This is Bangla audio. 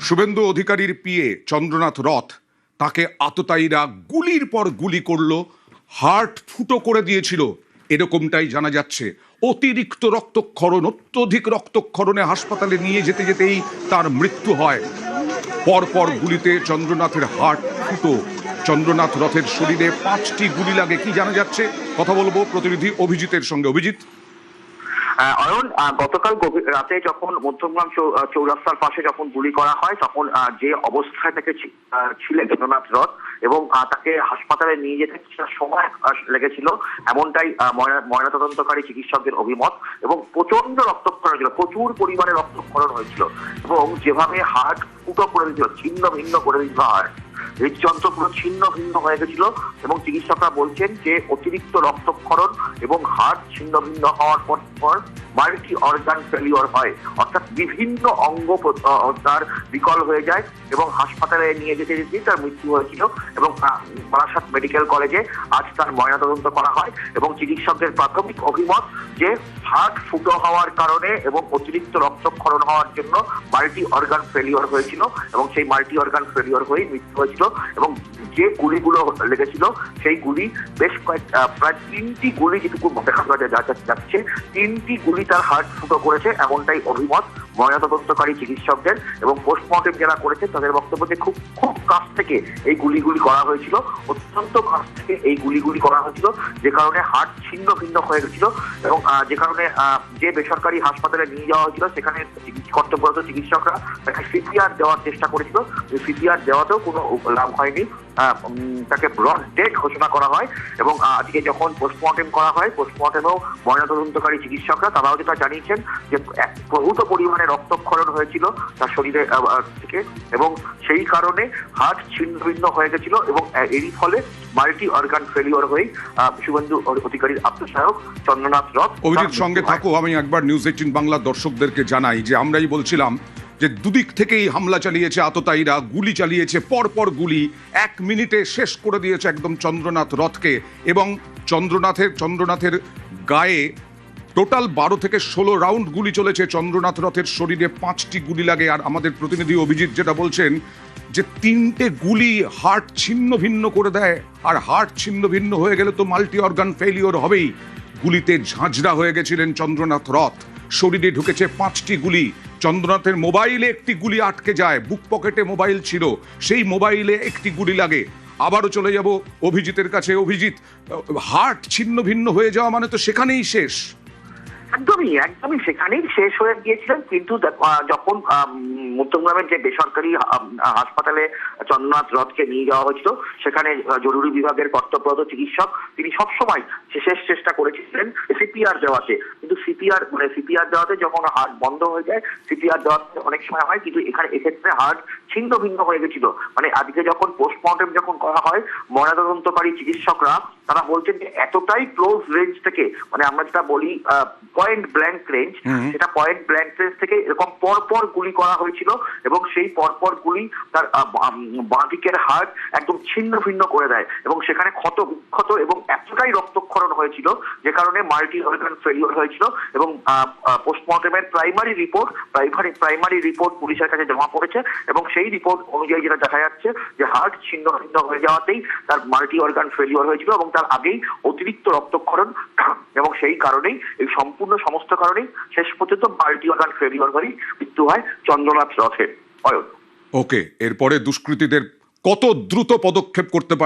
শুভেন্দু অধিকারীর পিএ চন্দ্রনাথ রথ তাকে আততায়ীরা গুলির পর গুলি করল, হার্ট ফুটো করে দিয়েছিল এরকমটাই জানা যাচ্ছে। অতিরিক্ত রক্তক্ষরণ, অত্যধিক রক্তক্ষরণে হাসপাতালে নিয়ে যেতে যেতেই তার মৃত্যু হয়। পরপর গুলিতে চন্দ্রনাথের হার্ট ফুটো। চন্দ্রনাথ রথের শরীরে 5টি গুলি লাগে। কি জানা যাচ্ছে কথা বলবো প্রতিনিধি অভিজিতের সঙ্গে। অভিজিৎ। অয়ন, গতকাল রাতে যখন মধ্যমগ্রাম চৌরাস্তার পাশে যখন গুলি করা হয় তখন যে অবস্থায় থেকে ছিলেন চন্দ্রনাথ রথ এবং তাকে হাসপাতালে নিয়ে যেতে সময় লেগেছিল এমনটাই ময়নাতদন্তকারী চিকিৎসকদের অভিমত। এবং প্রচন্ড রক্তক্ষরণ হয়েছিল, প্রচুর পরিমাণে রক্তক্ষরণ হয়েছিল এবং যেভাবে হার্ট ফুটো করে দিয়েছিল, ছিন্ন ভিন্ন করে দিয়েছিল হার্ট, হৃদযন্ত্র পুরো ছিন্ন ভিন্ন হয়ে গেছিল। এবং চিকিৎসকরা বলছেন যে অতিরিক্ত রক্তক্ষরণ এবং হার্ট ছিন্ন ভিন্ন হওয়ার পর মাল্টি অর্গান ফেলিওর হয়, অর্থাৎ বিভিন্ন অঙ্গ তার বিকল হয়ে যায় এবং হাসপাতালে নিয়ে যেতে যেতে তার মৃত্যু হয়েছিল। এবং বারাসাত মেডিকেল কলেজে আজ তার ময়নাতদন্ত করা হয় এবং চিকিৎসকদের প্রাথমিক অভিমত যে হার্ট ফুটো হওয়ার কারণে এবং অতিরিক্ত রক্তক্ষরণ হওয়ার জন্য মাল্টি অর্গান ফেলিওর হয়েছিল এবং সেই মাল্টি অর্গান ফেলিওর হয়ে মৃত্যু হয়েছিল। এবং যে গুলিগুলো লেগেছিল সেই গুলি বেশ প্রায় 3টি গুলি যেটুকু দেখা যাচ্ছে 3টি গুলি তার হার্ট ফুটো করেছে, এমনটাই অভিমত ময়নাতদন্তকারী চিকিৎসকদের। এবং পোস্টমর্টেম যারা করেছে তাদের বক্তব্য যে খুব খুব কাছ থেকে এই গুলিগুলি করা হয়েছিল, অত্যন্ত কাছ থেকে এই গুলিগুলি করা হয়েছিল, যে কারণে হার্ট ছিন্ন ভিন্ন হয়ে গেছিল। এবং যে কারণে যে বেসরকারি হাসপাতালে নিয়ে যাওয়া হয়েছিল সেখানে কর্তব্যরত চিকিৎসকরা তাকে সিপিআর দেওয়ার চেষ্টা করেছিল, সিপিআর দেওয়াতেও কোনো লাভ হয়নি, তাকে ব্রড ডেড ঘোষণা করা হয়। এবং আজকে যখন পোস্টমর্টেম করা হয়, পোস্টমর্টেমেও ময়নাতদন্তকারী চিকিৎসকরা তারাও যেটা জানিয়েছেন যে প্রভূত পরিমাণে রক্তক্ষরণ হয়েছিল তার শরীরে থেকে এবং সেই কারণে হার্ট ছিন্ন ভিন্ন হয়ে গেছিল এবং এরই ফলে মাল্টি অর্গান ফেলিওর হয়ে শুভেন্দু অধিকারীর আত্মসহায়ক চন্দ্রনাথ রথ। অভিজিৎ সঙ্গে থাকো। আমি একবার নিউজ 18 বাংলার দর্শকদেরকে জানাই যে আমরাই বলছিলাম যে দুদিক থেকেই হামলা চালিয়েছে আততায়ীরা, গুলি চালিয়েছে, পরপর গুলি 1 মিনিটে শেষ করে দিয়েছে একদম চন্দ্রনাথ রথকে। এবং চন্দ্রনাথের গায়ে টোটাল 12 থেকে 16 রাউন্ড গুলি চলেছে। চন্দ্রনাথ রথের শরীরে 5টি গুলি লাগে। আর আমাদের প্রতিনিধি অভিজিৎ যেটা বলছেন যে 3টে গুলি হার্ট ছিন্ন ভিন্ন করে দেয়, আর হার্ট ছিন্ন ভিন্ন হয়ে গেলে তো মাল্টি অর্গান ফেলিওর হবেই। গুলিতে ঝাঁঝরা হয়ে গেছিলেন চন্দ্রনাথ রথ, শরীরে ঢুকেছে 5টি গুলি। চন্দ্রনাথের মোবাইলে একটি গুলি আটকে যায়, বুক পকেটে মোবাইল ছিল, সেই মোবাইলে একটি গুলি লাগে। আবারও চলে যাব অভিজিতের কাছে। অভিজিৎ, হার্ট ছিন্ন ভিন্ন হয়ে যাওয়া মানে তো সেখানেই শেষ। একদমই সেখানেই শেষ হয়ে গিয়েছিলেন। কিন্তু যখন মধ্যমগ্রামের যে বেসরকারি হাসপাতালে চন্দ্রনাথ রথকে নিয়ে যাওয়া হয়েছিল সেখানে জরুরি বিভাগের কর্তব্যরত চিকিৎসক তিনি সবসময় শেষ চেষ্টা করেছিলেন সিপিআর দেওয়াতে, কিন্তু সিপিআর দেওয়াতে যখন হার্ট বন্ধ হয়ে যায় সিপিআর দেওয়াতে অনেক সময় হয়, কিন্তু এক্ষেত্রে হার্ট ছিন্ন ভিন্ন হয়ে গেছিল। মানে আজকে যখন পোস্টমর্টেম যখন করা হয় ময়নাতদন্তকারী চিকিৎসকরা তারা বলছেন যে এতটাই ক্লোজ রেঞ্জ থেকে, মানে আমরা যেটা বলি পয়েন্ট ব্ল্যাঙ্ক রেঞ্জ, সেটা পয়েন্ট ব্ল্যাঙ্ক রেঞ্জ থেকে এরকম পরপর গুলি করা হয়েছিল এবং সেই পরপর গুলি তার বাঁ দিকের হার্ট একদম ছিন্ন ভিন্ন করে দেয় এবং সেখানে ক্ষত বিক্ষত এবং এতটাই রক্তক্ষরণ হয়েছিল যে কারণে মাল্টি অর্গান ফেলিওর হয়েছিল। এবং পোস্টমর্টেমের প্রাইমারি রিপোর্ট পুলিশের কাছে জমা পড়েছে এবং সেই রিপোর্ট অনুযায়ী যেটা দেখা যাচ্ছে যে হার্ট ছিন্ন ভিন্ন হয়ে যাওয়াতেই তার মাল্টি অর্গান ফেলিওর হয়েছিল এবং তার আগেই অতিরিক্ত রক্তক্ষরণ এবং সেই কারণেই এই সমস্ত কারণেই শেষ পর্যন্ত মাল্টি অর্গান ফেলিওর হয়ে মৃত্যু হয় চন্দ্রনাথ রথের। ওকে, এরপরে দুষ্কৃতীদের কত দ্রুত পদক্ষেপ করতে পারে